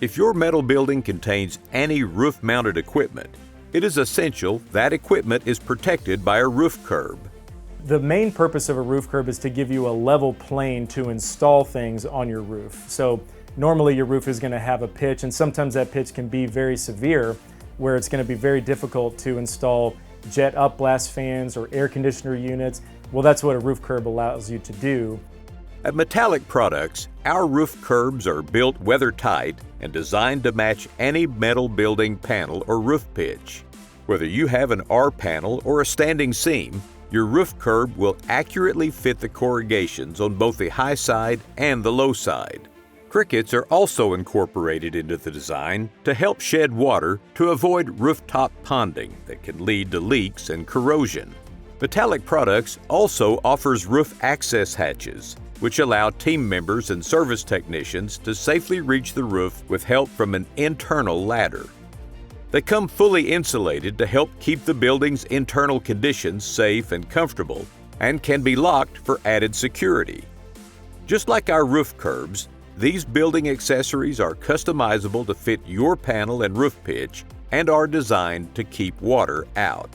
If your metal building contains any roof-mounted equipment, it is essential that equipment is protected by a roof curb. The main purpose of a roof curb is to give you a level plane to install things on your roof. So normally your roof is going to have a pitch, and sometimes that pitch can be very severe, where it's going to be very difficult to install jet upblast fans or air conditioner units. Well, that's what a roof curb allows you to do. At Metallic Products, our roof curbs are built weather-tight and designed to match any metal building panel or roof pitch. Whether you have an R panel or a standing seam, your roof curb will accurately fit the corrugations on both the high side and the low side. Crickets are also incorporated into the design to help shed water to avoid rooftop ponding that can lead to leaks and corrosion. Metallic Products also offers roof access hatches, which allow team members and service technicians to safely reach the roof with help from an internal ladder. They come fully insulated to help keep the building's internal conditions safe and comfortable, and can be locked for added security. Just like our roof curbs, these building accessories are customizable to fit your panel and roof pitch and are designed to keep water out.